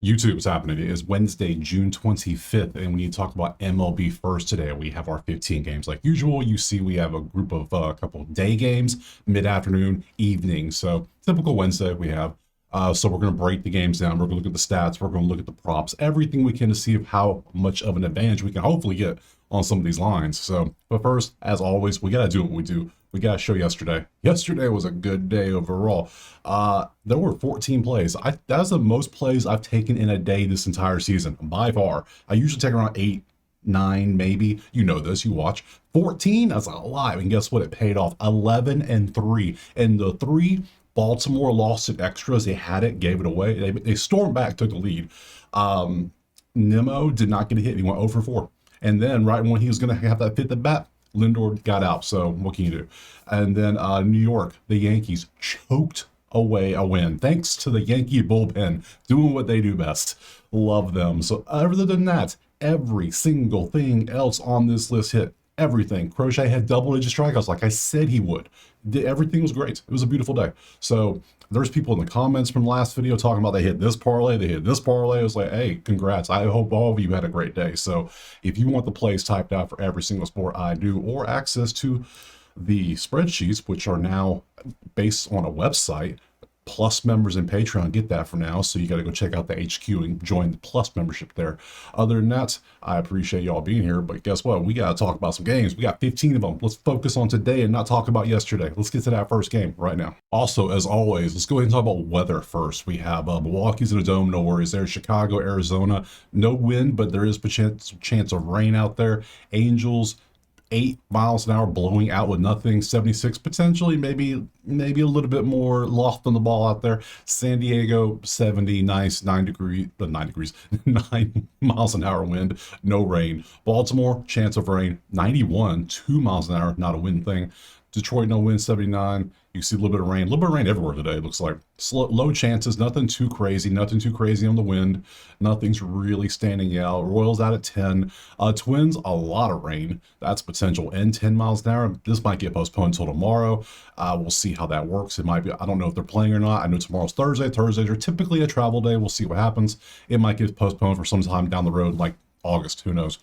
YouTube's happening. It is Wednesday, June 25th, and we need to talk about MLB first today. We have our 15 games like usual. You see, we have a group of a couple of day games, mid-afternoon, evening. So typical Wednesday we have. So we're going to break the games down. We're going to look at the stats. We're going to look at the props, everything we can to see how much of an advantage we can hopefully get on some of these lines. So, but first, as always, we got to do what we do. We got to show yesterday. Yesterday was a good day overall. There were 14 plays. That's the most plays I've taken in a day this entire season by far. I usually take around 8, 9, maybe. You know this, you watch. 14, that's a lot. And guess what? It paid off. 11 and 3. And the 3 Baltimore lost in extras. They had it, gave it away. They stormed back, took the lead. Nemo did not get a hit. He went 0 for 4. And then right when he was going to have that fifth at bat, Lindor got out. So what can you do? And then New York, the Yankees choked away a win thanks to the Yankee bullpen doing what they do best. Love them. So other than that, every single thing else on this list hit. Everything. Crochet had double-digit strikeouts like I said he would. Everything was great. It was a beautiful day. So there's people in the comments from last video talking about they hit this parlay, they hit this parlay. I was like, hey, congrats. I hope all of you had a great day. So if you want the plays typed out for every single sport I do, or access to the spreadsheets, which are now based on a website, Plus members in Patreon get that for now, so you got to go check out the HQ and join the Plus membership there. Other than that, I appreciate y'all being here, but guess what? We got to talk about some games. We got 15 of them. Let's focus on today and not talk about yesterday. Let's get to that first game right now. Also, as always, let's go ahead and talk about weather first. We have Milwaukee's in a dome, no worries there. Chicago, Arizona, no wind, but there is a chance of rain out there. Angels, 8 miles an hour blowing out with nothing. 76 potentially, maybe a little bit more loft on the ball out there. San Diego, 70, nice, 9 degrees, 9 miles an hour wind, no rain. Baltimore, chance of rain, 91, 2 miles an hour, not a wind thing. Detroit, no wind, 79. You see a little bit of rain everywhere today, it looks like. Low chances, nothing too crazy on the wind. Nothing's really standing out. Royals out at 10. Twins, a lot of rain. That's potential. And 10 miles an hour. This might get postponed until tomorrow. We'll see how that works. It might be, I don't know if they're playing or not. I know tomorrow's Thursday. Thursdays are typically a travel day. We'll see what happens. It might get postponed for some time down the road, like August, who knows.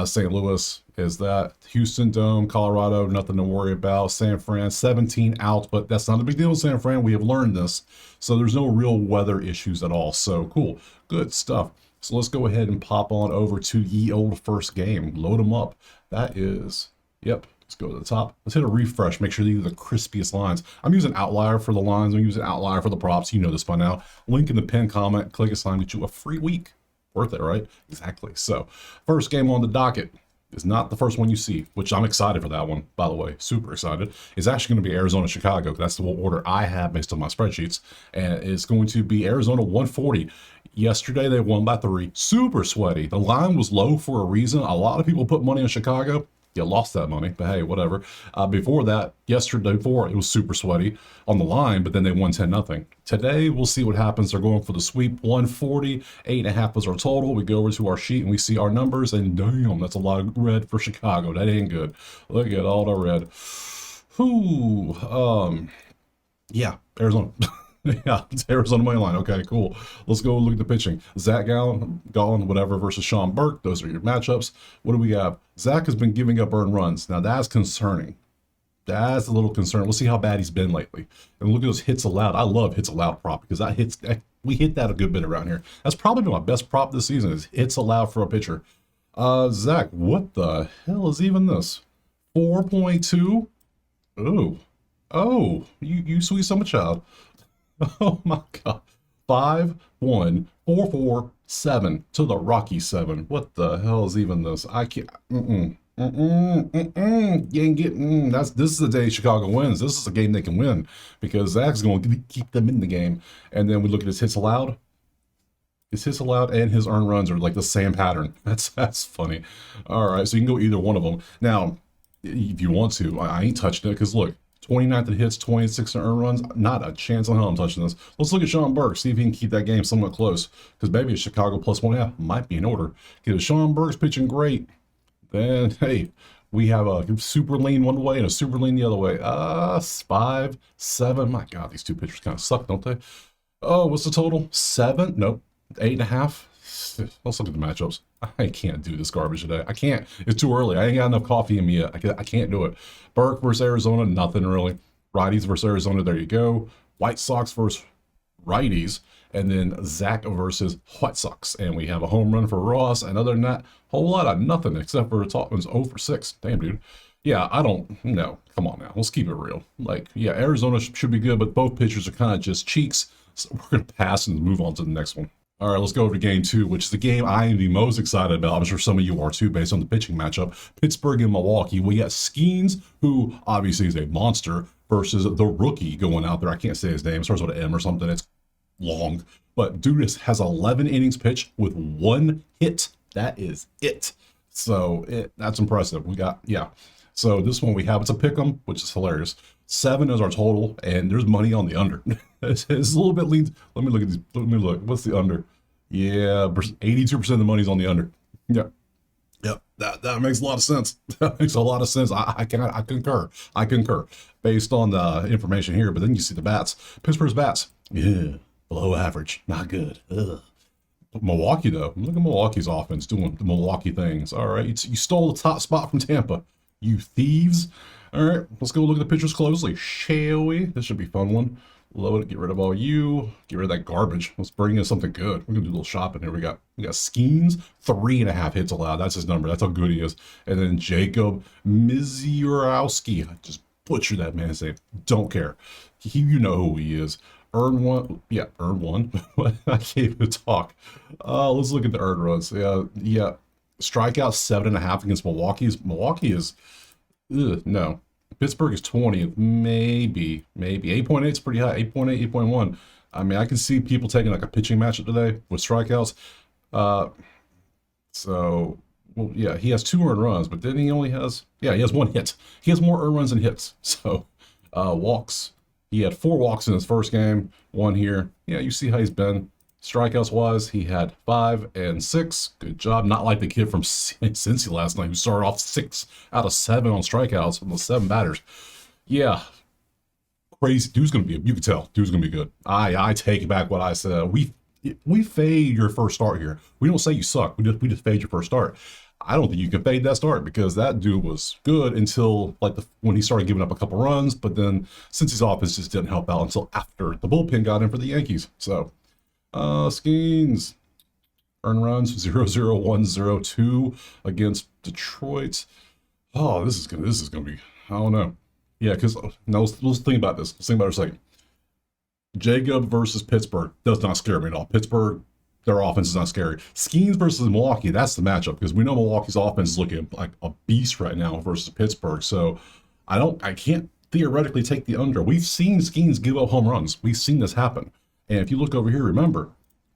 St. Louis is that. Houston Dome, Colorado, nothing to worry about. San Fran, 17 out, but that's not a big deal with San Fran. We have learned this. So there's no real weather issues at all. So cool, good stuff. So let's go ahead and pop on over to ye old first game. Load them up. That is, yep. Let's go to the top. Let's hit a refresh. Make sure these are the crispiest lines. I'm using Outlier for the lines. I'm using Outlier for the props. You know this by now. Link in the pinned comment. Click a sign. Get you a free week. Worth it, right? Exactly. So first game on the docket is not the first one you see, which I'm excited for that one, by the way. Super excited. It's actually going to be Arizona, Chicago. That's the order I have based on my spreadsheets. And it's going to be Arizona 140. Yesterday, they won by 3. Super sweaty. The line was low for a reason. A lot of people put money on Chicago. You lost that money, but hey, whatever. Before that, yesterday before, it was super sweaty on the line, but then they won 10-0. Today, we'll see what happens. They're going for the sweep, 140, 8.5 was our total. We go over to our sheet and we see our numbers, and damn, that's a lot of red for Chicago. That ain't good. Look at all the red. Whew. Yeah, Arizona. Yeah, it's Arizona money line. Okay, cool. Let's go look at the pitching. Zach Gallen, whatever, versus Sean Burke. Those are your matchups. What do we have? Zach has been giving up earned runs. Now, that's concerning. That's a little concerning. Let's see how bad he's been lately. And look at those hits allowed. I love hits allowed prop because we hit that a good bit around here. That's probably been my best prop this season is hits allowed for a pitcher. Zach, what the hell is even this? 4.2? Oh, you sweet summer child. Oh my God. 5-1-4-4-7 to the Rockies 7. What the hell is even this? I can't. You ain't getting. This is the day Chicago wins. This is a game they can win because Zach's going to keep them in the game. And then we look at his hits allowed. His hits allowed and his earned runs are like the same pattern. That's funny. All right, so you can go either one of them. Now, if you want to, I ain't touching it because look. 29th in hits, 26 in earned runs. Not a chance on hell I'm touching this. Let's look at Sean Burke, see if he can keep that game somewhat close. Because maybe a Chicago plus 1.5 might be in order. Because Sean Burke's pitching great, then hey, we have a super lean one way and a super lean the other way. 5, 7. My God, these two pitchers kind of suck, don't they? Oh, what's the total? 7? Nope. 8.5. Let's look at the matchups. I can't do this garbage today. I can't. It's too early. I ain't got enough coffee in me yet. I can't do it. Burke versus Arizona, nothing really. Righties versus Arizona, there you go. White Sox versus righties. And then Zach versus White Sox. And we have a home run for Ross. And other than that, whole lot of nothing except for Topman's 0 for 6. Damn, dude. Yeah, I don't know. Come on now. Let's keep it real. Like, yeah, Arizona should be good, but both pitchers are kind of just cheeks. So we're going to pass and move on to the next one. All right, let's go over to game 2, which is the game I am the most excited about. I'm sure some of you are too, based on the pitching matchup. Pittsburgh and Milwaukee. We got Skeens, who obviously is a monster, versus the rookie going out there. I can't say his name. It starts with an M or something. It's long. But dude has 11 innings pitched with 1 hit. That is it. So that's impressive. We got, yeah. So this one we have, it's a pick'em, which is hilarious. 7 is our total, and there's money on the under. it's a little bit lean. Let me look at these. Let me look. What's the under? Yeah, 82% of the money's on the under. Yeah. Yep, that makes a lot of sense. That makes a lot of sense. I concur. I concur based on the information here. But then you see the bats. Pittsburgh's bats. Yeah, below average. Not good. Ugh. Milwaukee, though. Look at Milwaukee's offense doing the Milwaukee things. All right, you stole the top spot from Tampa. You thieves. All right, let's go look at the pitchers closely, shall we? This should be a fun one. Load it, get rid of all you, get rid of that garbage. Let's bring in something good. We're gonna do a little shopping here. We got Skeens, 3.5 hits allowed. That's his number. That's how good he is. And then Jacob Misiorowski. I just butchered that man's name. Don't care. You know who he is. Earn one. Yeah, earn one. I can't even talk. Let's look at the earned runs. Yeah. Strikeouts 7.5 against Milwaukee. Milwaukee is no. Pittsburgh is 20th, maybe 8.8 is pretty high. 8.8, 8.1. I mean, I can see people taking like a pitching matchup today with strikeouts. So well, yeah, he has 2 earned runs, but then he only has he has 1 hit. He has more earned runs than hits. So walks. He had 4 walks in his first game. 1 here. Yeah, you see how he's been. Strikeouts wise, he had 5 and 6. Good job. Not like the kid from Cincy last night who started off 6 out of 7 on strikeouts from the 7 batters. Yeah, crazy. Dude's gonna be. You can tell. Dude's gonna be good. I take back what I said. We fade your first start here. We don't say you suck. We just fade your first start. I don't think you can fade that start because that dude was good until like when he started giving up a couple runs. But then Cincy's offense just didn't help out until after the bullpen got in for the Yankees. So. Skeens. Earn runs 0-0-1-0-2 against Detroit. Oh, this is gonna be. I don't know. Yeah, because now let's think about this. Let's think about it for a second. Jacob versus Pittsburgh does not scare me at all. Pittsburgh, their offense is not scary. Skeens versus Milwaukee, that's the matchup because we know Milwaukee's offense is looking like a beast right now versus Pittsburgh. So I can't theoretically take the under. We've seen Skeens give up home runs. We've seen this happen. And if you look over here, remember,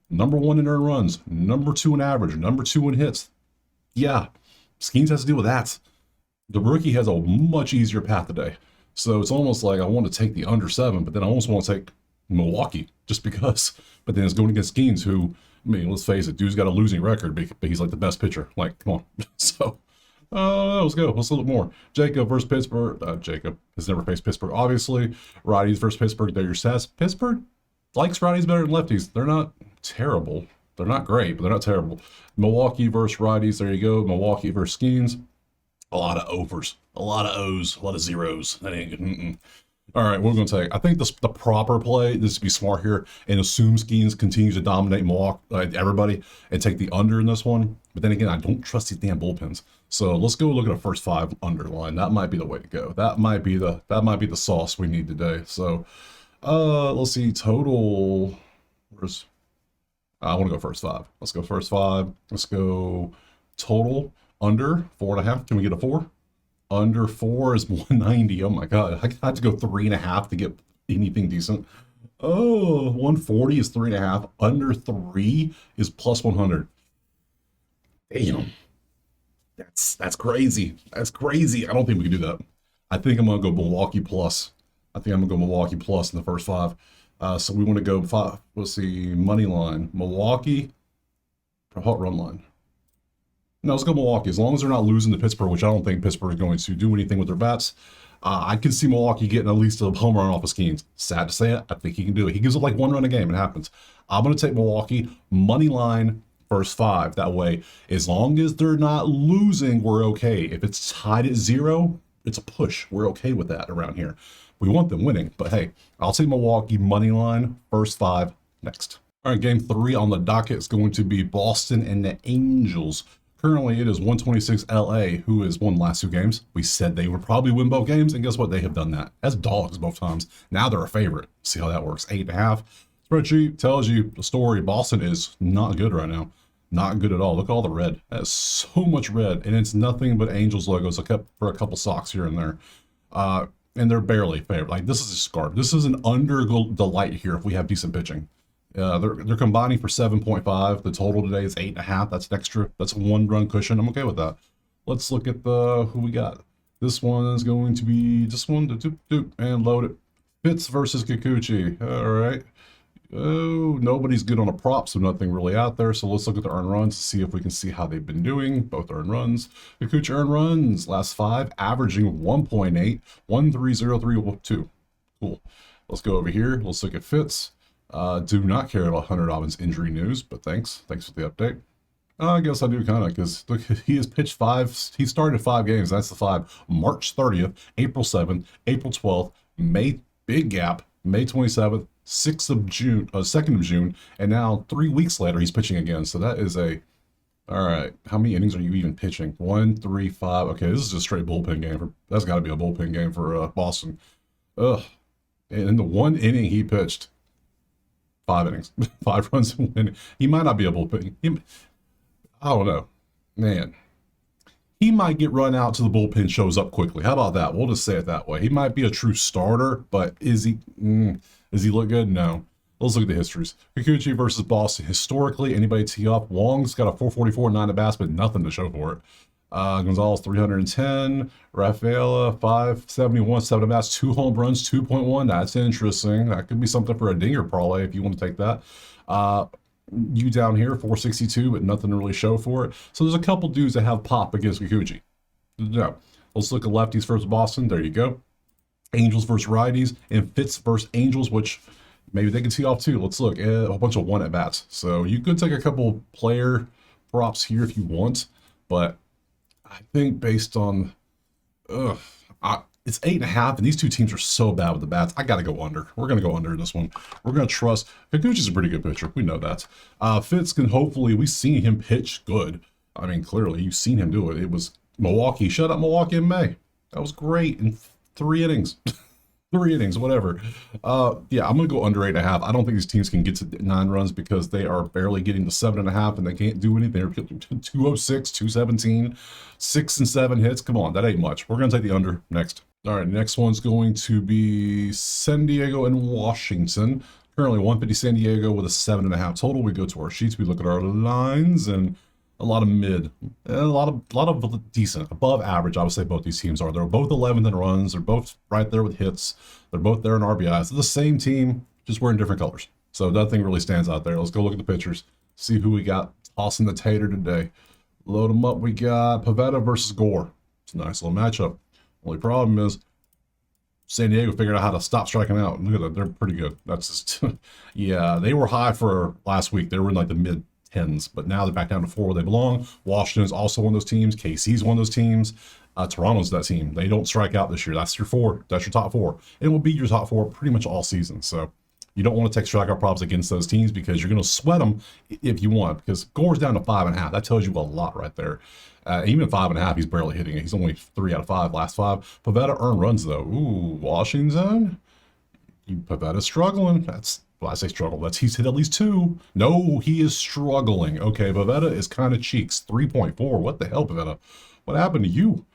number 1 in earned runs, number 2 in average, number 2 in hits. Yeah, Skeens has to deal with that. The rookie has a much easier path today. So it's almost like I want to take the under 7, but then I almost want to take Milwaukee just because. But then it's going against Skeens, who, I mean, let's face it, dude's got a losing record, but he's like the best pitcher. Like, come on. So, let's go. Let's look more. Jacob versus Pittsburgh. Jacob has never faced Pittsburgh, obviously. Righties versus Pittsburgh. They're your stats. Pittsburgh likes righties better than lefties. They're not terrible. They're not great, but they're not terrible. Milwaukee versus righties. There you go. Milwaukee versus Skeens. A lot of overs. A lot of O's. A lot of zeros. That ain't good. All right, we're going to take. I think the proper play is to be smart here and assume Skeens continues to dominate Milwaukee, everybody, and take the under in this one. But then again, I don't trust these damn bullpens. So let's go look at a first 5 underline. That might be the way to go. That might be the sauce we need today. So. Let's see, total, I want to go first 5. Let's go first 5. Let's go total, under 4.5. Can we get a 4? Under 4 is 190. Oh my God. I have to go 3.5 to get anything decent. Oh, 140 is 3.5. Under 3 is plus 100. Damn. That's crazy. That's crazy. I don't think we can do that. I think I'm going to go Milwaukee plus. I think I'm going to go Milwaukee plus in the first 5. So we want to go 5. Let's see, money line. Milwaukee, hot run line. No, let's go Milwaukee. As long as they're not losing to Pittsburgh, which I don't think Pittsburgh is going to do anything with their bats. I can see Milwaukee getting at least a home run off of Skeens. Sad to say it, I think he can do it. He gives up like 1 run a game. It happens. I'm going to take Milwaukee money line first 5. That way, as long as they're not losing, we're okay. If it's tied at 0, it's a push. We're okay with that around here. We want them winning, but hey, I'll take Milwaukee money line first 5 next. All right, game 3 on the docket is going to be Boston and the Angels. Currently, it is 126 LA, who has won the last 2 games. We said they would probably win both games, and guess what? They have done that as dogs both times. Now they're a favorite. See how that works. 8.5. Spreadsheet tells you the story. Boston is not good right now. Not good at all. Look at all the red. That is so much red, and it's nothing but Angels logos except for a couple socks here and there. And they're barely favored. Like, this is a scarf. This is an under delight here if we have decent pitching. They're combining for 7.5. The total today is 8.5. That's an extra. That's a 1 run cushion. I'm okay with that. Let's look at who we got. This one is going to be this one. And load it. Fitz versus Kikuchi. All right. Oh, nobody's good on a prop, so nothing really out there. So let's look at the earned runs to see if we can see how they've been doing. Both earned runs. Kikuchi earned runs last 5, averaging 1.8, 1.303.2. Cool. Let's go over here. Let's look at Fitz. Do not care about Hunter Dobbins injury news, but thanks. Thanks for the update. I guess I do kind of, because look, he has pitched 5. He started 5 games. That's the 5. March 30th, April 7th, April 12th, May, big gap, May 27th, 6th of June, 2nd of June, and now 3 weeks later, he's pitching again. So that is all right. How many innings are you even pitching? 1, 3, 5. Okay, this is a straight bullpen game. That's got to be a bullpen game for Boston. Ugh. And in the 1 inning he pitched, 5 innings, 5 runs and win. He might not be a bullpen. I don't know, man. He might get run out till the bullpen shows up quickly. How about that? We'll just say it that way. He might be a true starter, but is he? Does he look good? No. Let's look at the histories. Kikuchi versus Boston. Historically, anybody tee up? Wong's got a 444, 9 at bats, but nothing to show for it. Gonzalez 310, Rafaela 571, 7 at bats, 2 home runs, 2.1. That's interesting. That could be something for a dinger parlay if you want to take that. You down here 462, but nothing to really show for it. So there's a couple dudes that have pop against Kikuchi. No. Let's look at lefties versus Boston. There you go. Angels versus righties, and Fitz versus Angels, which maybe they can tee off too. Let's look at a bunch of 1 at bats. So you could take a couple player props here if you want, but I think based on, it's 8.5, and these 2 teams are so bad with the bats. I got to go under. We're going to go under this one. We're going to trust. Kikuchi's a pretty good pitcher. We know that. Fitz can hopefully, we've seen him pitch good. I mean, clearly, you've seen him do it. It was Milwaukee. Shut up, Milwaukee in May. That was great in 3 innings. 3 innings, whatever. Yeah, I'm going to go under 8.5. I don't think these teams can get to 9 runs because they are barely getting to 7.5, and they can't do anything. They're 206, 217, 6 and 7 hits. Come on, that ain't much. We're going to take the under next. All right, next one's going to be San Diego and Washington. Currently 150 San Diego with a 7.5 total. We go to our sheets, we look at our lines, and a lot of mid, and a lot of decent, above average. I would say both these teams are. They're both 11th in runs. They're both right there with hits. They're both there in RBIs. They're the same team, just wearing different colors. So nothing really stands out there. Let's go look at the pitchers. See who we got tossing the tater today. Load them up. We got Pivetta versus Gore. It's a nice little matchup. Only problem is San Diego figured out how to stop striking out. Look at that. They're pretty good. That's just, yeah, they were high for last week. They were in like the mid 10s, but now they're back down to 4 where they belong. Washington's also one of those teams. KC's one of those teams. Toronto's that team. They don't strike out this year. That's your 4. That's your top 4. It will be your top 4 pretty much all season. So you don't want to take strikeout props against those teams because you're going to sweat them if you want, because Gore's down to 5.5. That tells you a lot right there. Even 5.5, he's barely hitting it. He's only 3 out of 5 last 5. Pivetta earned runs though. Ooh, Washington. Pavetta's struggling. That's, well, I say struggle. He's hit at least 2. No, he is struggling. Okay, Pivetta is kind of cheeks. 3.4. What the hell, Pivetta? What happened to you?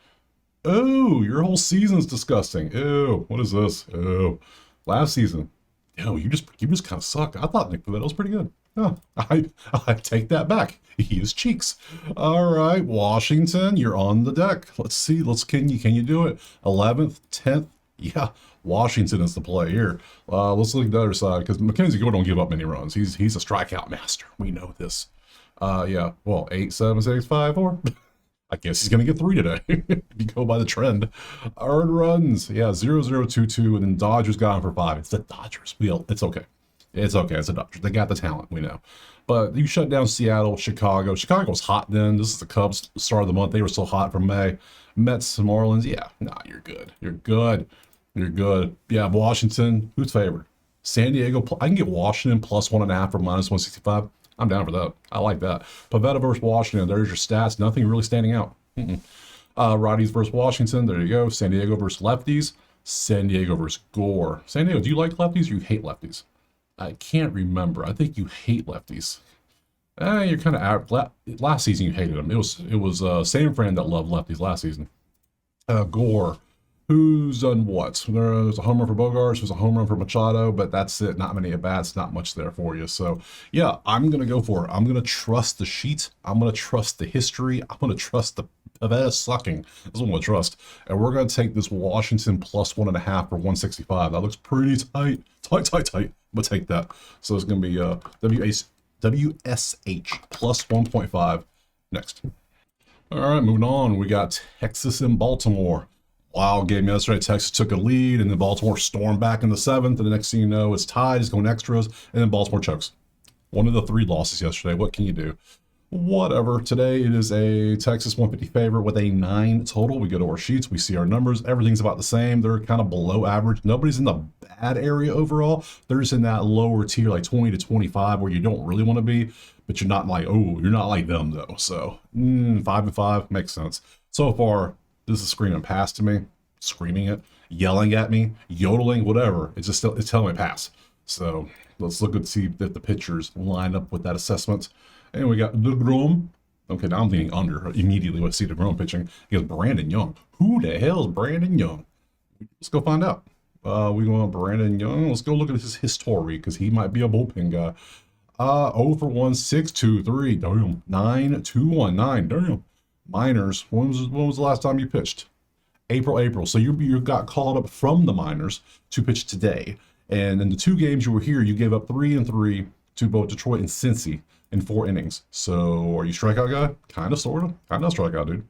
Oh, your whole season's disgusting. Ew, what is this? Ew. Last season. Yo, you just kind of suck. I thought Nick Pivetta was pretty good. Oh, I take that back. He is cheeks. All right, Washington, you're on the deck. Let's see. Can you do it? 11th, 10th. Yeah, Washington is the play here. Let's look at the other side because Mackenzie Gore don't give up many runs. He's a strikeout master. We know this. Yeah. Well, 8, 7, 6, 5, 4. I guess he's going to get 3 today if you go by the trend. Earned runs, yeah, 0-0-2-2, and then Dodgers got him for 5. It's the Dodgers. It's okay. It's okay. It's the Dodgers. They got the talent, we know. But you shut down Seattle, Chicago. Chicago was hot then. This is the Cubs start of the month. They were so hot from May. Mets, Marlins, yeah, nah, you're good. You're good. You're good. Yeah, Washington, who's favored? San Diego, I can get Washington plus 1.5 for minus 165. I'm down for that. I like that. Pavetta versus Washington. There's your stats. Nothing really standing out. Rockies versus Washington. There you go. San Diego versus lefties. San Diego versus Gore. San Diego, do you like lefties or you hate lefties? I can't remember. I think you hate lefties. You're kind of out. Last season you hated them. It was same Fran that loved lefties last season. Gore. Who's done what? There's a home run for Bogarts, there's a home run for Machado, but that's it. Not many at-bats, not much there for you. So, yeah, I'm going to go for it. I'm going to trust the sheet. I'm going to trust the history. I'm going to trust the Pavetta sucking. That's what I'm going to trust. And we're going to take this Washington plus 1.5 for 165. That looks pretty tight. Tight. I'm going to take that. So it's going to be WSH plus 1.5 next. All right, moving on. We got Texas and Baltimore. Wild game yesterday. Texas took a lead, and then Baltimore stormed back in the 7th. And the next thing you know, it's tied. It's going extras, and then Baltimore chokes. One of the 3 losses yesterday. What can you do? Whatever. Today it is a Texas 150 favorite with a 9 total. We go to our sheets. We see our numbers. Everything's about the same. They're kind of below average. Nobody's in the bad area overall. They're just in that lower tier, like 20 to 25, where you don't really want to be, but you're not like, oh, you're not like them though. So 5-5 makes sense. So far, this is screaming pass to me, screaming it, yelling at me, yodeling, whatever. It's telling me pass. So let's look and see if the pitchers line up with that assessment. And we got DeGrom. Okay, now I'm thinking under immediately. Let's see DeGrom pitching. He goes Brandon Young. Who the hell is Brandon Young? Let's go find out. We go on Brandon Young. Let's go look at his history because he might be a bullpen guy. 0 for 1, 6-2-3. Damn. 9-2-1-9. Damn. Minors. When was the last time you pitched? April. So you got called up from the minors to pitch today. And in the 2 games you were here, you gave up 3 and 3 to both Detroit and Cincy in 4 innings. So are you strikeout guy? Kind of, sort of. Kind of strikeout, dude.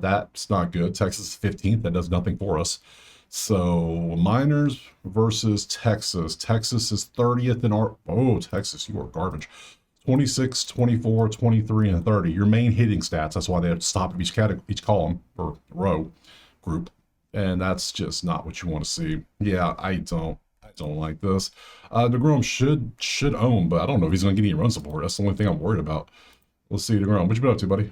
That's not good. Texas is 15th. That does nothing for us. So minors versus Texas. Texas is 30th in our... Oh, Texas, you are garbage. 26, 24, 23, and 30. Your main hitting stats. That's why they have to stop each column or row group. And that's just not what you want to see. Yeah, I don't like this. DeGrom should own, but I don't know if he's going to get any run support. That's the only thing I'm worried about. Let's see, DeGrom. What you been up to, buddy?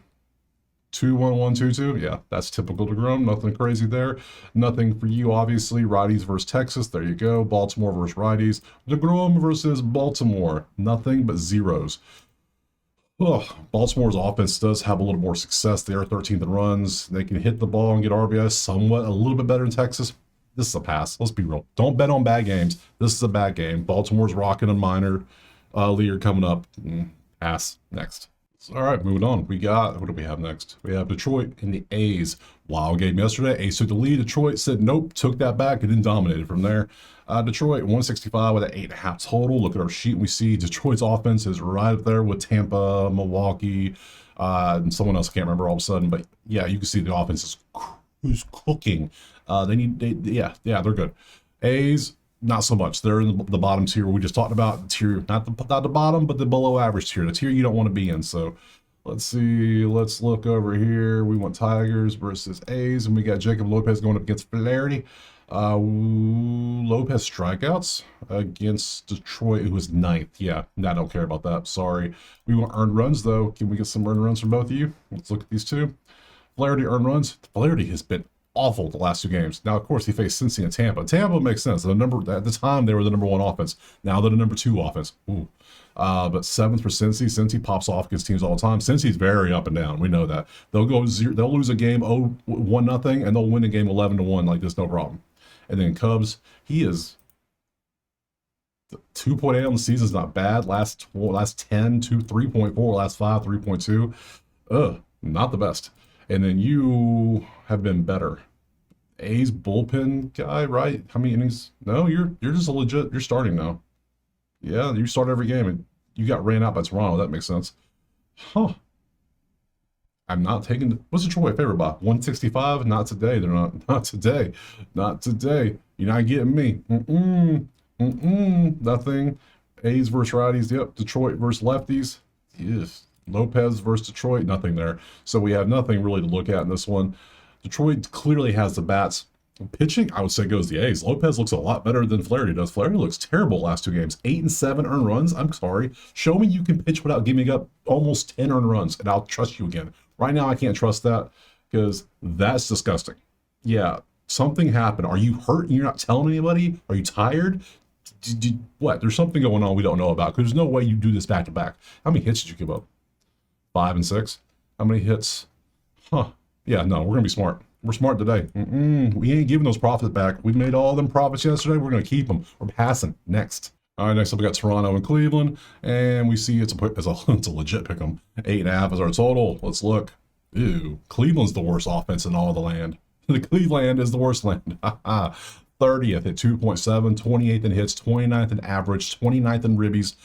2-1-1-2-2. Yeah, that's typical DeGrom. Nothing crazy there. Nothing for you, obviously. Rockies versus Texas. There you go. Baltimore versus Rockies. DeGrom versus Baltimore. Nothing but zeros. Oh, Baltimore's offense does have a little more success. They are 13th in runs. They can hit the ball and get RBIs somewhat a little bit better in Texas. This is a pass. Let's be real. Don't bet on bad games. This is a bad game. Baltimore's rocking a minor leader coming up. Pass. Next. All right, moving on. What do we have next? We have Detroit and the A's. Wild game yesterday. A's took the lead. Detroit said nope, took that back, and then dominated from there. Detroit 165 with an 8.5 total. Look at our sheet. We see Detroit's offense is right up there with Tampa, Milwaukee, and someone else I can't remember all of a sudden. But yeah, you can see the offense is cooking. They're good. A's, not so much. They're in the bottom tier. We just talked about the tier, not the bottom, but the below average tier, the tier you don't want to be in. So let's see. Let's look over here. We want Tigers versus A's, and we got Jacob Lopez going up against Flaherty. Lopez strikeouts against Detroit, who was 9th. Yeah, I don't care about that. Sorry. We want earned runs, though. Can we get some earned runs from both of you? Let's look at these two. Flaherty earned runs. Flaherty has been awful the last 2 games. Now, of course, he faced Cincy and Tampa. Tampa makes sense. At the time, they were the number 1 offense. Now they're the number 2 offense. Ooh. But 7th for Cincy. Cincy pops off against teams all the time. Cincy's very up and down. We know that. They'll lose a game 1-0, and they'll win a game 11-1 like this, no problem. And then Cubs, he is 2.8 on the season is not bad. Last 10, 3.4. Last 5, 3.2. Not the best. And then you have been better. A's bullpen guy, right? How many innings? No, you're just a legit. You're starting now. Yeah, you start every game, and you got ran out by Toronto. That makes sense. Huh. I'm not taking. What's Detroit favorite by? 165? Not today. They're not. Not today. Not today. You're not getting me. Nothing. A's versus righties. Yep. Detroit versus lefties. Yes. Lopez versus Detroit. Nothing there. So we have nothing really to look at in this one. Detroit clearly has the bats. Pitching, I would say, goes the A's. Lopez looks a lot better than Flaherty does. Flaherty looks terrible last 2 games. 8 and 7 earned runs. I'm sorry. Show me you can pitch without giving up almost 10 earned runs, and I'll trust you again. Right now, I can't trust that because that's disgusting. Yeah, something happened. Are you hurt and you're not telling anybody? Are you tired? What? There's something going on we don't know about, because there's no way you do this back to back. How many hits did you give up? 5 and 6? How many hits? Huh. Yeah, no, we're going to be smart. We're smart today. We ain't giving those profits back. We made all them profits yesterday. We're going to keep them. We're passing. Next. All right, next up we got Toronto and Cleveland, and we see it's a legit pick 'em. 8.5 is our total. Let's look. Ew, Cleveland's the worst offense in all the land. The Cleveland is the worst land. 30th at 2.7, 28th in hits, 29th in average, 29th in ribbies.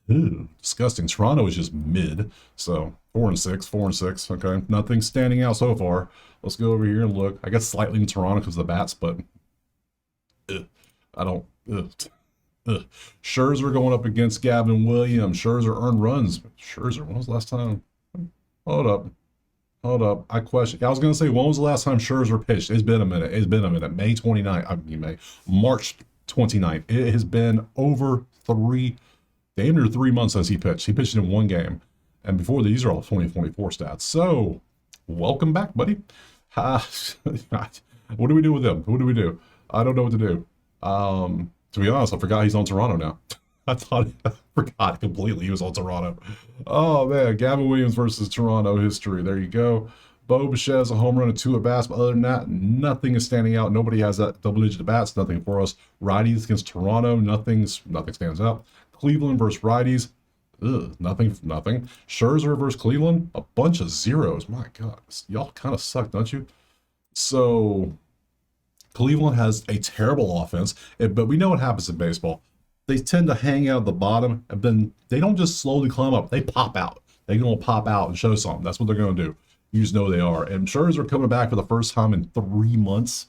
Ew, disgusting. Toronto is just mid. So 4 and 6, 4 and 6. Okay, nothing standing out so far. Let's go over here and look. I guess slightly in Toronto because of the bats, but I don't. Scherzer going up against Gavin Williams. Scherzer earned runs. Scherzer, when was the last time? Hold up. I question. I was going to say, when was the last time Scherzer pitched? It's been a minute. May 29th. I mean, March 29th. It has been over damn near 3 months since he pitched. He pitched in 1 game. And before these are all 2024 stats. So, welcome back, buddy. What do we do with him? What do we do? I don't know what to do. To be honest, I forgot he's on Toronto now. I forgot completely he was on Toronto. Oh, man. Gavin Williams versus Toronto history. There you go. Bo Bichette has a home run and 2 at bats. But other than that, nothing is standing out. Nobody has that double-digit at bats. Nothing for us. Righties against Toronto. Nothing stands out. Cleveland versus righties. Nothing. Scherzer versus Cleveland. A bunch of zeros. My God. Y'all kind of suck, don't you? So, Cleveland has a terrible offense. But we know what happens in baseball. They tend to hang out at the bottom, and then they don't just slowly climb up. They pop out. They're going to pop out and show something. That's what they're going to do. You just know they are. And Scherzer coming back for the first time in 3 months.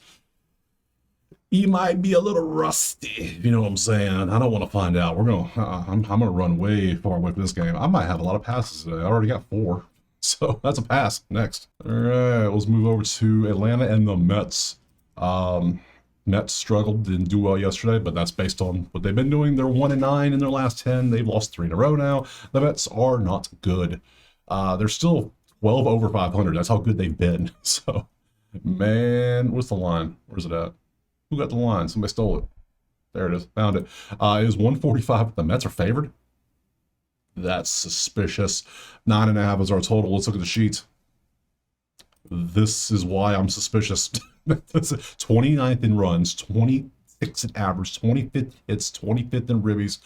He might be a little rusty. You know what I'm saying? I don't want to find out. I'm going to run way far away from this game. I might have a lot of passes today. I already got 4. So that's a pass. Next. All right, let's move over to Atlanta and the Mets. Mets struggled, didn't do well yesterday, but that's based on what they've been doing. They're 1-9 in their last 10. They've lost 3 in a row now. The Mets are not good. They're still 12 over 500. That's how good they've been. So, man, what's the line? Where's it at? Who got the line? Somebody stole it. There it is. Found it. It was 145. The Mets are favored. That's suspicious. 9.5 is our total. Let's look at the sheet. This is why I'm suspicious. 29th in runs, 26th in average, 25th hits, 25th in ribbies,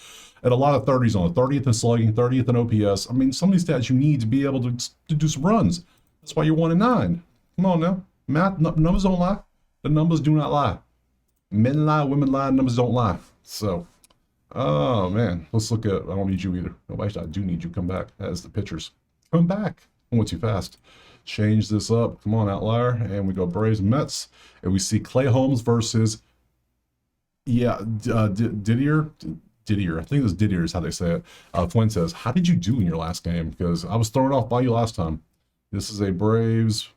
and a lot of 30s on it. 30th in slugging, 30th in OPS. I mean, some of these stats you need to be able to do some runs. That's why you're 1-9. Come on now. Math, numbers don't lie. The numbers do not lie. Men lie, women lie, numbers don't lie. So, oh man, let's look at, I don't need you either. No, actually, I do need you. Come back as the pitchers. Come back. I went too fast. Change this up. Come on, outlier. And we go Braves Mets. And we see Clay Holmes versus, Didier. I think it's Didier is how they say it. Fuentes. How did you do in your last game? Because I was thrown off by you last time. This is a Braves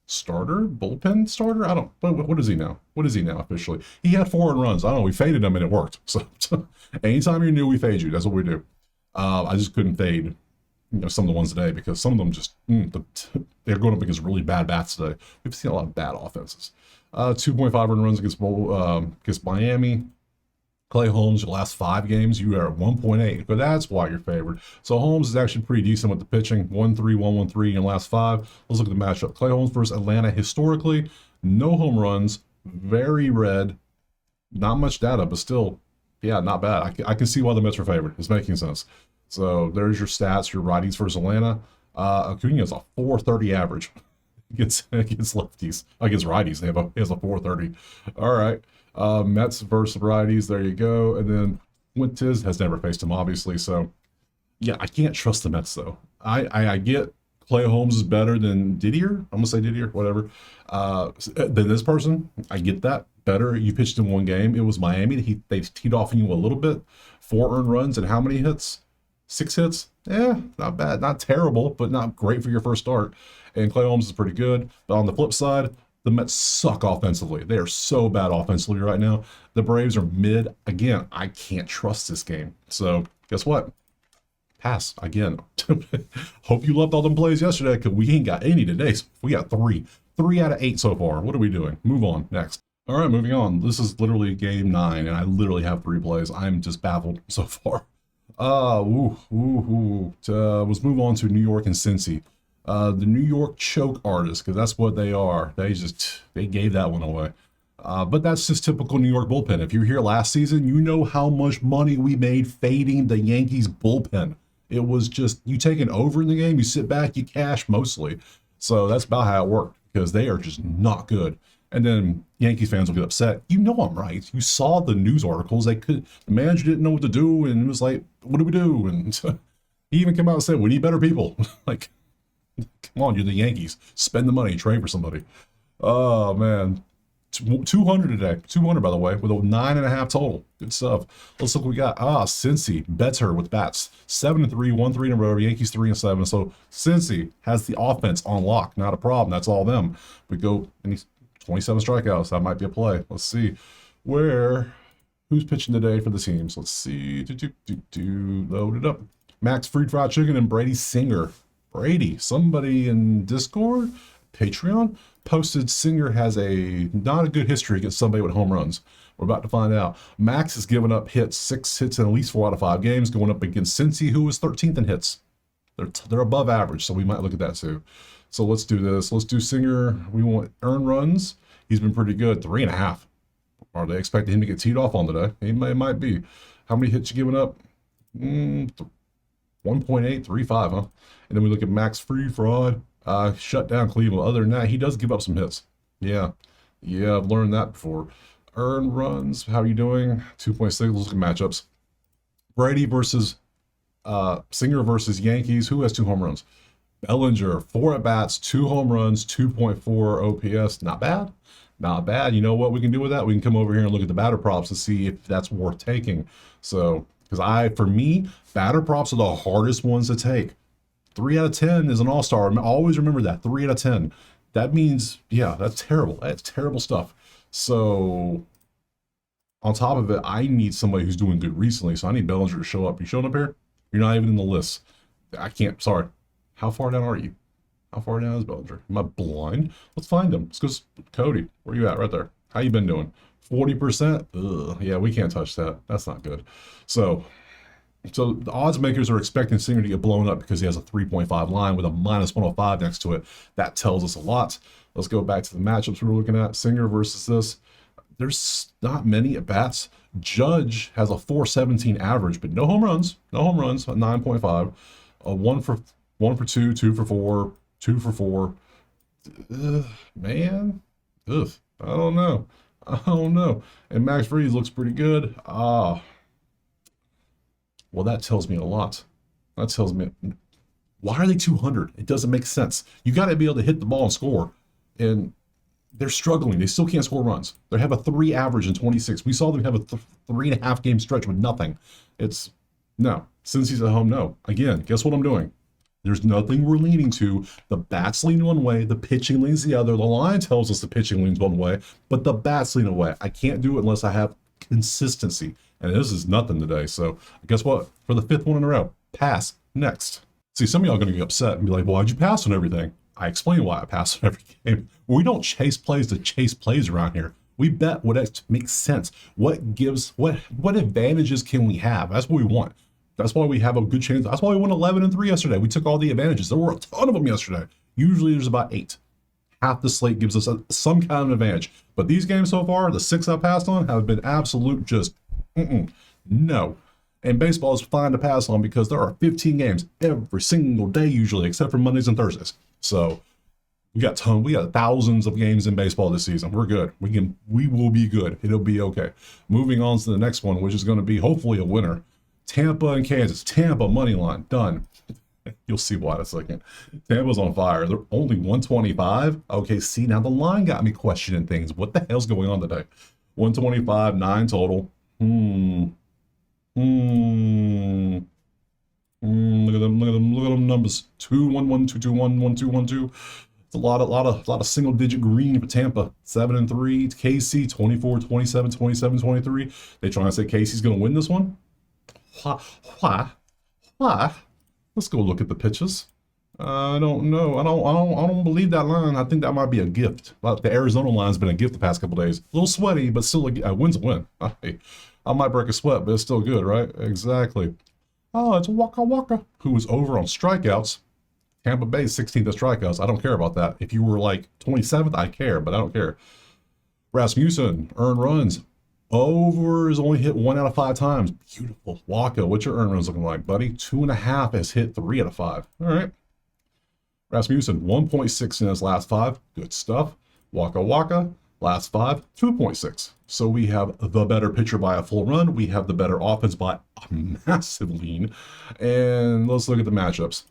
starter? Bullpen starter? I don't, what is he now? What is he now officially? He had 4 runs. I don't know. We faded him and it worked. So anytime you're new, we fade you. That's what we do. I just couldn't fade some of the ones today because some of them just they're going up against really bad bats today. We've seen a lot of bad offenses. 2.5 runs against Miami. Clay Holmes, your last 5 games, you are at 1.8, but that's why you're favored. So Holmes is actually pretty decent with the pitching. 1-3, 1-1-3 in your last 5. Let's look at the matchup. Clay Holmes versus Atlanta. Historically, no home runs, very red. Not much data, but still, yeah, not bad. I can see why the Mets are favored. It's making sense. So there's your stats, your righties versus Atlanta. Acuna has a 430 average against lefties. Against righties, he has a 430. All right. Mets versus righties, there you go. And then Fuentes has never faced him, obviously. So, yeah, I can't trust the Mets, though. I get Clay Holmes is better than Didier. I'm gonna say Didier, whatever. Than this person. I get that. Better. You pitched in one game. It was Miami. They teed off on you a little bit. 4 earned runs and how many hits? 6 hits. Yeah, not bad. Not terrible, but not great for your first start. And Clay Holmes is pretty good. But on the flip side, the Mets suck offensively. They are so bad offensively right now. The Braves are mid. Again, I can't trust this game. So guess what? Pass again. Hope you loved all them plays yesterday because we ain't got any today. So we got 3 out of 8 so far. What are we doing? Move on. Next. All right, moving on. This is literally game 9, and I literally have 3 plays. I'm just baffled so far. Let's move on to New York and Cincy. The New York choke artists, because that's what they are. They gave that one away. But that's just typical New York bullpen. If you were here last season, you know how much money we made fading the Yankees bullpen. It was just, you take an over in the game, you sit back, you cash mostly. So that's about how it worked, because they are just not good. And then Yankees fans will get upset. You know I'm right. You saw the news articles. The manager didn't know what to do, and it was like, what do we do? And he even came out and said, we need better people. Like, come on, you're the Yankees. Spend the money, trade for somebody. Oh, man. 200 today. 200, by the way, with a 9.5 total. Good stuff. Let's look what we got. Cincy, Better with bats. 7-3, 1-3 in a row. Yankees 3-7. So Cincy has the offense on lock. Not a problem. That's all them. We go, and he's 27 strikeouts. That might be a play. Let's see. Who's pitching today for the teams? Let's see. Load it up. Max Fried Chicken and Brady Singer. Brady, somebody in Discord, Patreon, posted Singer has not a good history against somebody with home runs. We're about to find out. Max has given up 6 hits in at least 4 out of 5 games, going up against Cincy, who is 13th in hits. They're above average, so we might look at that too. So let's do this. Let's do Singer. We want earned runs. He's been pretty good. 3.5. Are they expecting him to get teed off on today? It might be. How many hits you giving up? 1.835, huh? And then we look at Max Fried. Shut down Cleveland. Other than that, he does give up some hits. Yeah, I've learned that before. Earned runs, how are you doing? 2.6, let's look at matchups. Brady versus Singer versus Yankees. Who has 2 home runs? Bellinger, 4 at-bats, 2 home runs, 2.4 OPS. Not bad. Not bad. You know what we can do with that? We can come over here and look at the batter props to see if that's worth taking. So, because for me, batter props are the hardest ones to take. 3 out of 10 is an all-star. Always remember that. 3 out of 10. That means, yeah, that's terrible. That's terrible stuff. So, on top of it, I need somebody who's doing good recently. So I need Bellinger to show up. You showing up here? You're not even in the list. I can't. Sorry. How far down are you? How far down is Bellinger? Am I blind? Let's find him. Let's go. Cody, where you at? Right there. How you been doing? 40%? Ugh. Yeah, we can't touch that. That's not good. So the odds makers are expecting Singer to get blown up because he has a 3.5 line with a -105 next to it. That tells us a lot. Let's go back to the matchups we were looking at. Singer versus this. There's not many at bats. Judge has a 417 average, but no home runs. No home runs. A 9.5. A 1 for 2, 2 for 4, 2 for 4. Man. Ugh. I don't know. And Max Fried looks pretty good. Well, that tells me a lot. That tells me, why are they 200? It doesn't make sense. You got to be able to hit the ball and score. And they're struggling. They still can't score runs. They have a 3 average in 26. We saw them have a 3.5 game stretch with nothing. No. Since he's at home, no. Again, guess what I'm doing? There's nothing we're leaning to. The bats lean one way, the pitching leans the other. The line tells us the pitching leans one way, but the bats lean away. I can't do it unless I have consistency. And this is nothing today. So guess what? For the 5th one in a row, pass. Next. See, some of y'all are going to get upset and be like, well, why'd you pass on everything? I explain why I pass on every game. We don't chase plays to chase plays around here. We bet what makes sense. What advantages can we have? That's what we want. That's why we have a good chance. That's why we won 11-3 yesterday. We took all the advantages. There were a ton of them yesterday. Usually there's about 8. Half the slate gives us some kind of advantage. But these games so far, the 6 I passed on, have been absolute just no. And baseball is fine to pass on because there are 15 games every single day usually, except for Mondays and Thursdays. So we got thousands of games in baseball this season. We're good. We will be good. It'll be okay. Moving on to the next one, which is going to be hopefully a winner. Tampa and Kansas. Tampa money line done. You'll see why in a second. Tampa's on fire. They're only 125. Okay, see, now the line got me questioning things. What the hell's going on today? 125, 9 total. Look at them, look at them, look at them numbers. 2-1-1, 2-2-1, 1-2-1-2. It's a lot of single digit green for Tampa. 7-3. KC 24, 27, 27, 23. They trying to say KC's gonna win this one? Why? Let's go look at the pitches. I don't know. I don't believe that line. I think that might be a gift. Like the Arizona line's been a gift the past couple days. A little sweaty, but still a win's a win. I might break a sweat, but it's still good, right? Exactly. Oh, it's Waka Waka, who was over on strikeouts. Tampa Bay 16th in strikeouts. I don't care about that. If you were like 27th, I care, but I don't care. Rasmussen, earned runs. Over is only hit 1 out of 5 times. Beautiful. Waka, what's your earned runs looking like, buddy? 2.5 has hit 3 out of 5. All right. Rasmussen, 1.6 in his last 5. Good stuff. Waka Waka, last 5, 2.6. So we have the better pitcher by a full run. We have the better offense by a massive lean. And let's look at the matchups.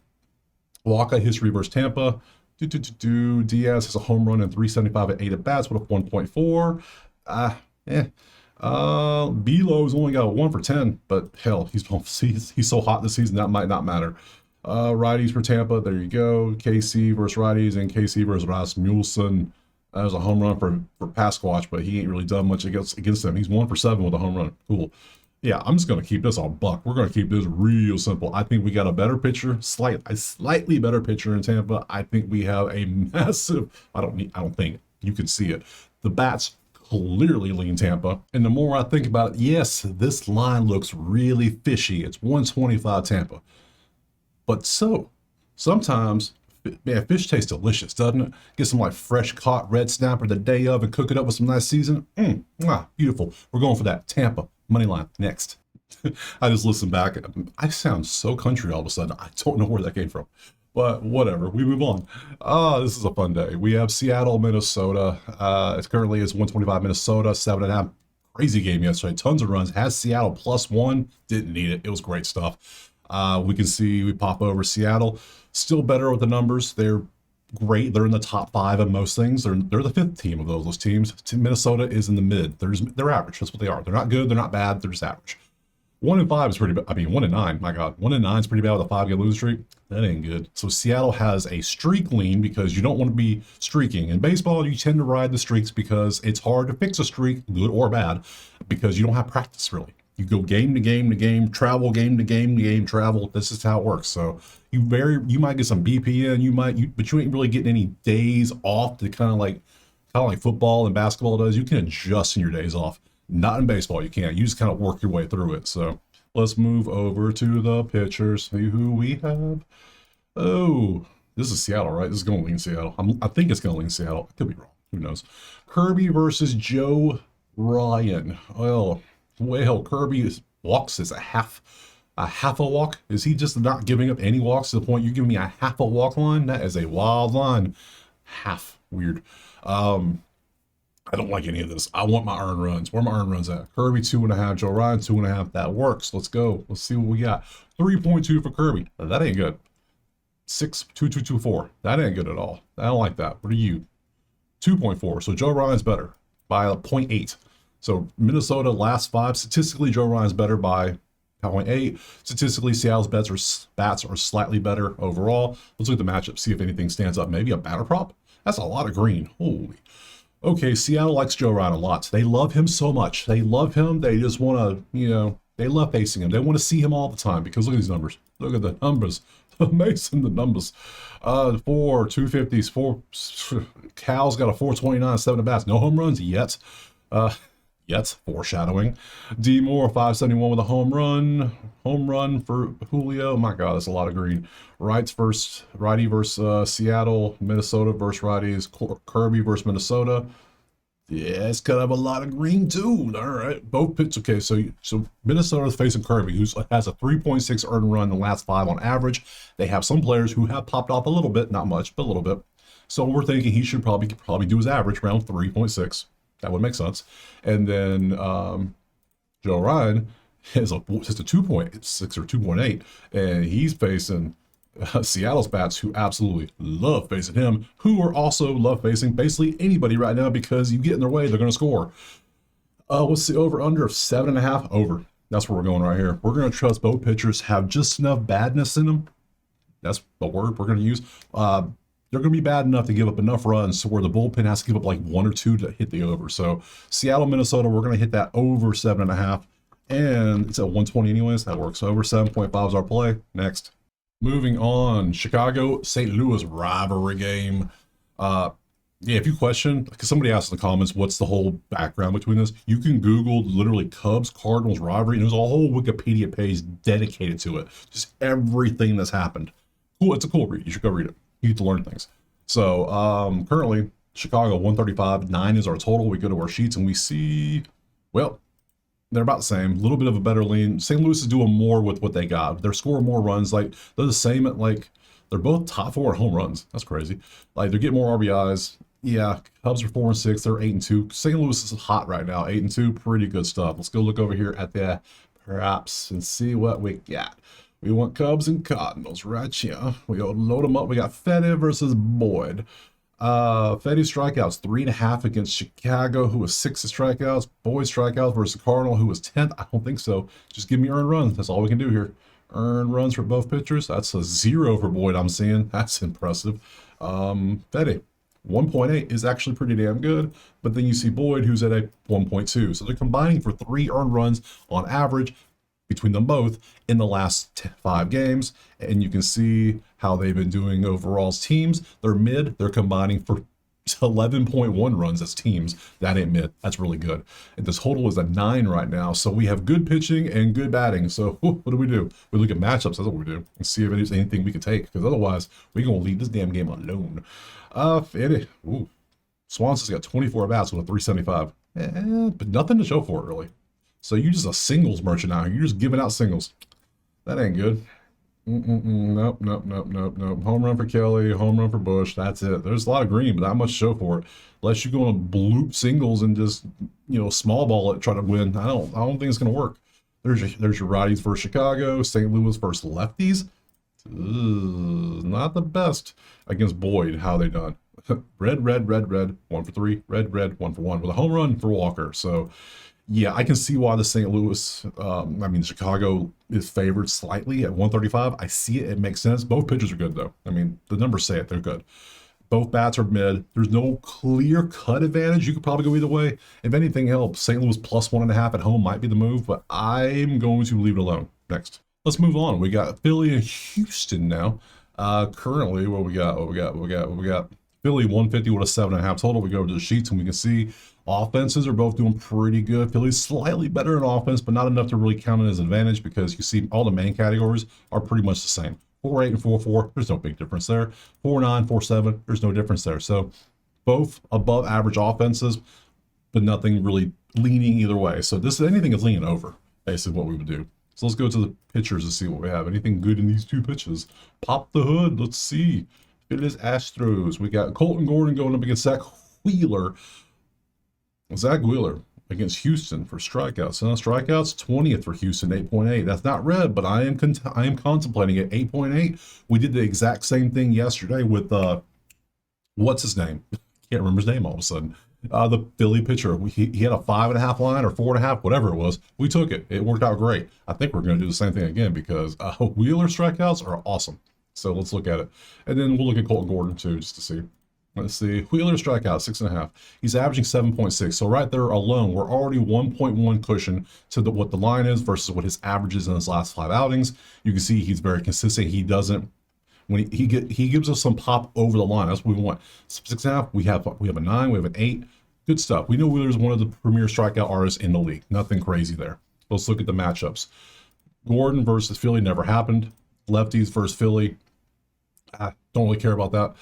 Waka, history versus Tampa. Diaz has a home run and 375 at 8 at bats with a 1.4. Belo's only got a 1 for 10, but hell, he's so hot this season that might not matter. Righties for Tampa, there you go. KC versus righties and KC versus Rasmussen. That was a home run for Pasquatch, but he ain't really done much against them. He's 1 for 7 with a home run. Cool. Yeah, I'm just going to keep this on buck. We're going to keep this real simple. I think we got a better pitcher, a slightly better pitcher in Tampa. I think we have a massive, I don't think you can see it. The bats clearly lean Tampa. And the more I think about it, yes, this line looks really fishy. It's 125 Tampa. But sometimes, man, fish tastes delicious, doesn't it? Get some like fresh caught red snapper the day of and cook it up with some nice seasoning. Beautiful. We're going for that. Tampa. Money line. Next. I just listened back. I sound so country all of a sudden. I don't know where that came from. But whatever. We move on. This is a fun day. We have Seattle, Minnesota. It currently is 125 Minnesota, 7.5. Crazy game yesterday. Tons of runs. Has Seattle +1. Didn't need it. It was great stuff. We can see we pop over Seattle. Still better with the numbers. They're great. They're in the top 5 of most things. They're the 5th team of those teams. Minnesota is in the mid. They're average. That's what they are. They're not good. They're not bad. They're just average. 1-5 is pretty bad. I mean, 1-9. My God, 1-9 is pretty bad with a 5-game losing streak. That ain't good. So Seattle has a streak lean because you don't want to be streaking. In baseball, you tend to ride the streaks because it's hard to fix a streak, good or bad, because you don't have practice really. You go game to game to game, travel game to game to game, travel. This is how it works. So you might get some BPN, but you ain't really getting any days off to kind of like football and basketball does. You can adjust in your days off. Not in baseball, you can't. You just kind of work your way through it. So let's move over to the pitchers. See who we have. Oh, this is Seattle, right? This is going to lean Seattle. I think it's going to lean Seattle. I could be wrong. Who knows? Kirby versus Joe Ryan. Well, Kirby walks is a half a walk. Is he just not giving up any walks to the point you're giving me a half a walk line? That is a wild line. Half weird. I don't like any of this. I want my earned runs. Where are my earned runs at? Kirby 2.5, Joe Ryan 2.5. That works. Let's go. Let's see what we got. 3.2 for Kirby. That ain't good. 6.2224. That ain't good at all. I don't like that. What are you? 2.4. So Joe Ryan's better by a 0.8. So Minnesota last 5. Statistically, Joe Ryan's better by 0.8. Statistically, Seattle's bats are slightly better overall. Let's look at the matchup, see if anything stands up. Maybe a batter prop? That's a lot of green. Holy. Okay, Seattle likes Joe Ryan a lot. They love him so much. They love him. They just want to, they love facing him. They want to see him all the time because look at these numbers. Look at the numbers. Amazing, the numbers. 4 250s, Cal's got a 429, 7 at bats. No home runs yet. Foreshadowing. D Moore 571 with a home run. Home run for Julio. My God, that's a lot of green. Righty versus Seattle. Minnesota versus righties. Kirby versus Minnesota. Yeah, it's kind of a lot of green too. All right, both pitch. Okay, so Minnesota's facing Kirby, who has a 3.6 earned run in the last 5 on average. They have some players who have popped off a little bit, not much, but a little bit. So we're thinking he should probably do his average around 3.6. That would make sense. And then Joe Ryan has just a 2.6 or 2.8, and he's facing Seattle's bats, who absolutely love facing him, who are also love facing basically anybody right now because you get in their way, they're going to score. What's the over under of 7.5? Over. That's where we're going right here. We're going to trust both pitchers have just enough badness in them. That's the word we're going to use. They're going to be bad enough to give up enough runs to where the bullpen has to give up like 1 or 2 to hit the over. So Seattle, Minnesota, we're going to hit that over 7.5. And it's at 120 anyways. That works. Over 7.5 is our play. Next. Moving on. Chicago, St. Louis rivalry game. Yeah, if you question, because somebody asked in the comments, what's the whole background between this? You can Google literally Cubs Cardinals rivalry, and there's a whole Wikipedia page dedicated to it. Just everything that's happened. Cool, it's a cool read. You should go read it. You get to learn things. So currently, Chicago 135, 9 is our total. We go to our sheets and we see, well, they're about the same. A little bit of a better lean. St. Louis is doing more with what they got. They're scoring more runs. Like they're the same at like they're both top 4 home runs. That's crazy. Like they're getting more RBIs. Yeah, Cubs are 4 and 6. They're 8 and 2. St. Louis is hot right now. 8 and 2. Pretty good stuff. Let's go look over here at the props and see what we got. We want Cubs and Cardinals right here. We load them up. We got Fetty versus Boyd. Fetty strikeouts 3.5 against Chicago, who was 6 strikeouts. Boyd strikeouts versus Cardinal, who was 10th. I don't think so. Just give me earned runs. That's all we can do here. Earned runs for both pitchers. That's a 0 for Boyd. I'm seeing. That's impressive. Fetty 1.8 is actually pretty damn good. But then you see Boyd, who's at a 1.2. So they're combining for 3 earned runs on average between them both in the last 5 games. And you can see how they've been doing overall as teams. They're mid. They're combining for 11.1 runs as teams. That ain't mid. That's really good. And this total is a 9 right now. So we have good pitching and good batting. So what do? We look at matchups. That's what we do. And see if there's anything we can take. Because otherwise, we're going to leave this damn game alone. Swanson's got 24 bats with a 375. But nothing to show for it, really. So you're just a singles merchant out here. You're just giving out singles. That ain't good. Nope. Home run for Kelly, home run for Bush. That's it. There's a lot of green, but not much to show for it. Unless you're going to bloop singles and just, small ball it, try to win. I don't think it's going to work. There's your righties versus Chicago, St. Louis versus lefties. Not the best against Boyd. How they done? Red, 1 for 3. Red, 1 for 1 with a home run for Walker. So. Yeah, I can see why the St. Louis, Chicago is favored slightly at 135. I see it. It makes sense. Both pitchers are good, though. The numbers say it. They're good. Both bats are mid. There's no clear-cut advantage. You could probably go either way. If anything helps, St. Louis plus 1.5 at home might be the move, but I'm going to leave it alone. Next. Let's move on. We got Philly and Houston now. Currently, what we got? Philly 150 with a 7.5 total. We go to the sheets and we can see offenses are both doing pretty good. Philly's slightly better in offense, but not enough to really count it as an advantage because you see all the main categories are pretty much the same. 4.8 and 4.4, there's no big difference there. 4.9, 4.7, there's no difference there. So both above average offenses, but nothing really leaning either way. So this anything is leaning over, basically what we would do. So let's go to the pitchers and see what we have. Anything good in these 2 pitches? Pop the hood. Let's see. Phillies Astros. We got Colton Gordon going up against Zach Wheeler. Zach Wheeler against Houston for strikeouts. And strikeouts, 20th for Houston, 8.8. That's not red, but I am contemplating it. 8.8. We did the exact same thing yesterday with what's his name? Can't remember his name all of a sudden. The Philly pitcher. He had a 5.5 line or 4.5, whatever it was. We took it. It worked out great. I think we're going to do the same thing again because Wheeler strikeouts are awesome. So let's look at it. And then we'll look at Colton Gordon too, just to see. Let's see. Wheeler strikeout, 6.5. He's averaging 7.6. So right there alone, we're already 1.1 cushion to what the line is versus what his average is in his last 5 outings. You can see he's very consistent. He doesn't, when he gives us some pop over the line. That's what we want. 6.5. We have a 9. We have an 8. Good stuff. We know Wheeler's one of the premier strikeout artists in the league. Nothing crazy there. Let's look at the matchups. Gordon versus Philly never happened. Lefties versus Philly. I don't really care about that.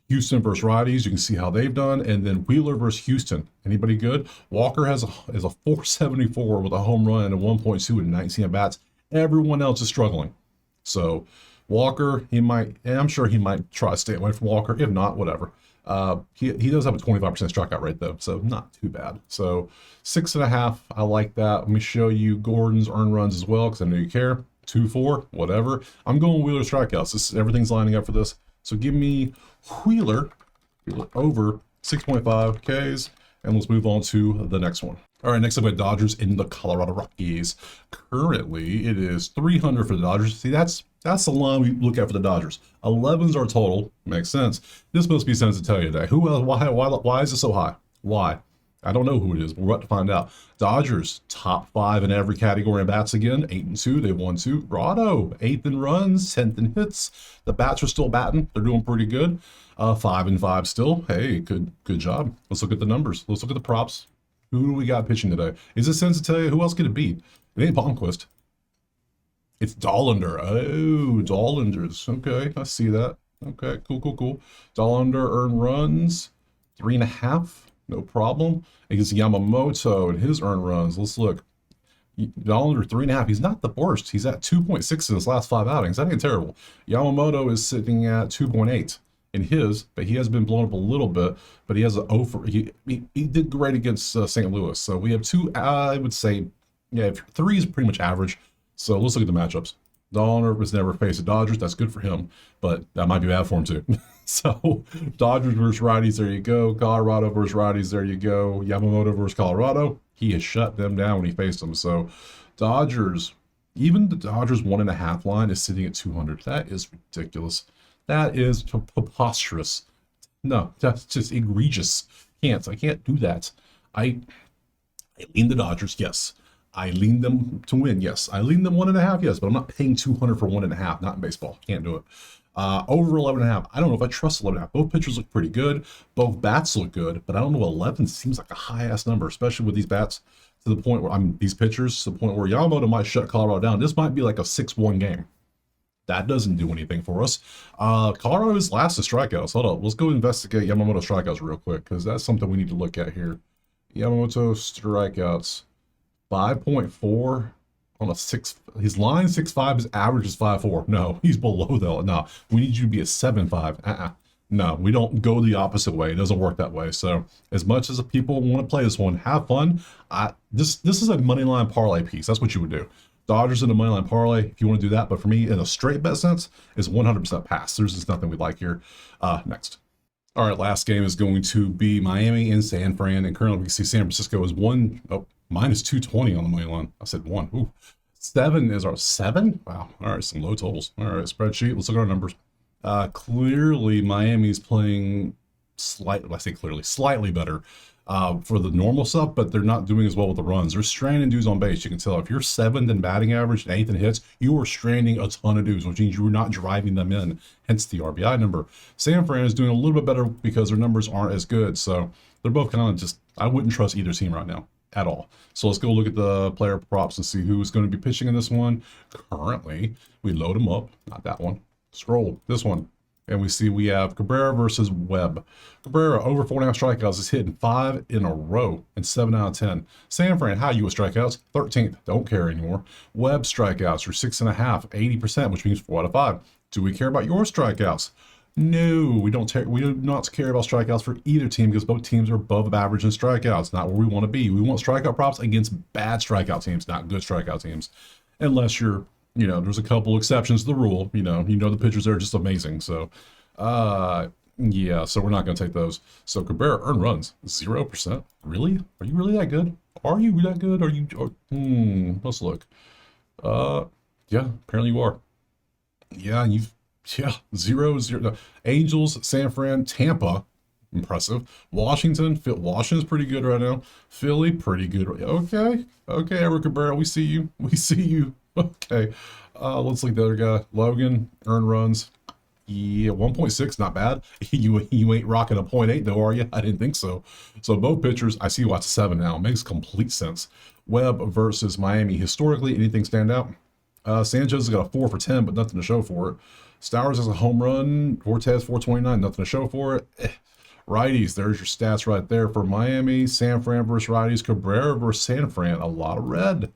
Houston versus righties, you can see how they've done. And then Wheeler versus Houston. Anybody good? Walker is a 474 with a home run and a 1.2 and 19 at bats. Everyone else is struggling. So Walker, I'm sure he might try to stay away from Walker. If not, whatever. He does have a 25% strikeout rate though, so not too bad. So 6.5, I like that. Let me show you Gordon's earned runs as well because I know you care. 2-4, whatever. I'm going Wheeler strikeouts. Everything's lining up for this. So give me Wheeler over 6.5 Ks, and let's move on to the next one. All right, next up we have Dodgers in the Colorado Rockies. Currently, it is 300 for the Dodgers. See, that's the line we look at for the Dodgers. 11's our total. Makes sense. This must be sense to tell you today. Who else? Why is it so high? Why? I don't know who it is. We're about to find out. Dodgers, top 5 in every category in bats again. 8-2. They've won 2. Grotto, 8th in runs, 10th in hits. The bats are still batting. They're doing pretty good. 5-5 still. Hey, good job. Let's look at the numbers. Let's look at the props. Who do we got pitching today? Is it sense to tell you who else could it be? It ain't Palmquist. It's Dollander. Oh, Dollanders. Okay, I see that. Okay, cool. Dollander earned runs, 3.5. No problem. Against Yamamoto and his earned runs. Let's look. Dollander 3.5. He's not the worst. He's at 2.6 in his last 5 outings. That ain't terrible. Yamamoto is sitting at 2.8 in his, but he has been blown up a little bit. But he has an 0 for. He did great against St. Louis. So we have 2. I would say, yeah, 3 is pretty much average. So let's look at the matchups. Dollander has never faced the Dodgers. That's good for him, but that might be bad for him too. So Dodgers versus righties, there you go. Colorado versus righties, there you go. Yamamoto versus Colorado. He has shut them down when he faced them. So Dodgers, even the Dodgers 1.5 line is sitting at 200. That is ridiculous. That is preposterous. No, that's just egregious. I can't do that. I lean the Dodgers, yes. I lean them to win, yes. I lean them 1.5, yes, but I'm not paying 200 for 1.5. Not in baseball. Can't do it. Over 11.5. I don't know if I trust 11.5. Both pitchers look pretty good. Both bats look good, but I don't know. 11 seems like a high-ass number, especially with these bats to the point where these pitchers to the point where Yamamoto might shut Colorado down. This might be like a 6-1 game. That doesn't do anything for us. Colorado is last to strikeouts. Hold up. Let's go investigate Yamamoto strikeouts real quick because that's something we need to look at here. Yamamoto strikeouts. 5.4 on a 6. His line 6.5. His average is 5.4. No, he's below that. No, we need you to be a 7.5. No, we don't go the opposite way. It doesn't work that way. So as much as people want to play this one, have fun. This is a money line parlay piece. That's what you would do. Dodgers in a money line parlay if you want to do that. But for me, in a straight bet sense, is 100% pass. There's just nothing we like here. Next. All right, last game is going to be Miami and San Fran, and currently we see San Francisco is minus 220 on the money line. I said 1. Ooh. 7 is our 7? Wow. All right, some low totals. All right, spreadsheet. Let's look at our numbers. Clearly, Miami's playing slightly better for the normal stuff, but they're not doing as well with the runs. They're stranding dudes on base. You can tell if you're 7th in batting average and 8th in hits, you are stranding a ton of dudes, which means you're not driving them in, hence the RBI number. San Fran is doing a little bit better because their numbers aren't as good. So they're both kind of just, I wouldn't trust either team right now at all. So let's go look at the player props and see who's going to be pitching in this one. Currently, we load them up. Not that one. Scroll this one. And we see we have Cabrera versus Webb. Cabrera over 4.5 strikeouts is hitting 5 in a row and 7 out of 10. San Fran, how you with strikeouts? 13th. Don't care anymore. Webb strikeouts are 6.5, 80%, which means 4 out of 5. Do we care about your strikeouts? No, we don't we do not care about strikeouts for either team because both teams are above average in strikeouts. Not where we want to be. We want strikeout props against bad strikeout teams, not good strikeout teams. Unless you're, there's a couple exceptions to the rule. The pitchers are just amazing. So, yeah, so we're not going to take those. So Cabrera earned runs 0%. Really? Are you really that good? Are you that good? Let's look. Yeah, apparently you are. Yeah, Yeah, 0-0. Angels, San Fran, Tampa, impressive. Washington's pretty good right now. Philly, pretty good. Okay, Eric Cabrera, we see you. Okay, let's look at the other guy. Logan, earned runs. Yeah, 1.6, not bad. You ain't rocking a 0.8 though, are you? I didn't think so. So both pitchers, I see what's 7 now. Makes complete sense. Webb versus Miami. Historically, anything stand out? Sanchez has got a 4 for 10, but nothing to show for it. Stowers has a home run. Cortez 429, nothing to show for it. Righties, there's your stats right there for Miami. San Fran versus righties. Cabrera versus San Fran. A lot of red.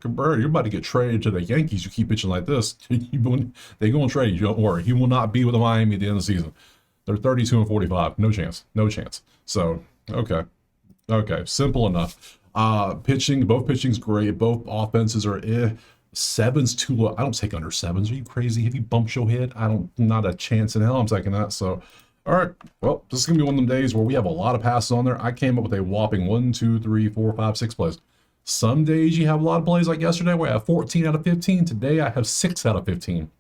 Cabrera, you're about to get traded to the Yankees. You keep pitching like this. They're going to trade you. Don't worry. He will not be with the Miami at the end of the season. They're 32-45. No chance. So, okay. Simple enough. Both pitching's great. Both offenses are Sevens too low. I don't take under sevens. Are you crazy? If you bump your head, I don't, not a chance in hell I'm taking that. So, all right. Well, this is going to be one of them days where we have a lot of passes on there. I came up with a whopping 1, 2, 3, 4, 5, 6 plays. Some days you have a lot of plays like yesterday where I have 14 out of 15. Today I have 6 out of 15.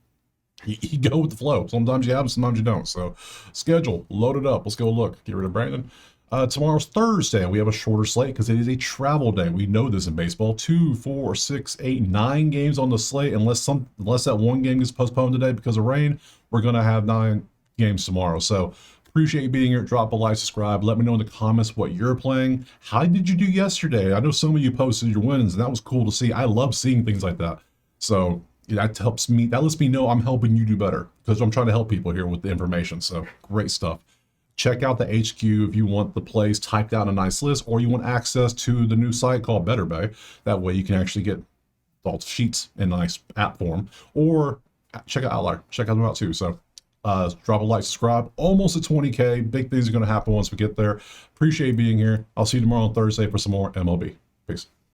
You go with the flow. Sometimes you have, sometimes you don't. So schedule, load it up. Let's go look. Get rid of Brandon. Tomorrow's Thursday. We have a shorter slate because it is a travel day. We know this in baseball. 2, 4, 6, 8, 9 games on the slate. Unless that one game gets postponed today because of rain, we're gonna have 9 games tomorrow. So appreciate you being here. Drop a like, subscribe. Let me know in the comments what you're playing. How did you do yesterday? I know some of you posted your wins, and that was cool to see. I love seeing things like that. So that helps me. That lets me know I'm helping you do better because I'm trying to help people here with the information. So great stuff. Check out the HQ if you want the plays typed out in a nice list, or you want access to the new site called Better Bay. That way you can actually get all the sheets in a nice app form, or check out Outlier. Check them out too. So drop a like, subscribe. Almost at 20K. Big things are going to happen once we get there. Appreciate being here. I'll see you tomorrow on Thursday for some more MLB. Peace.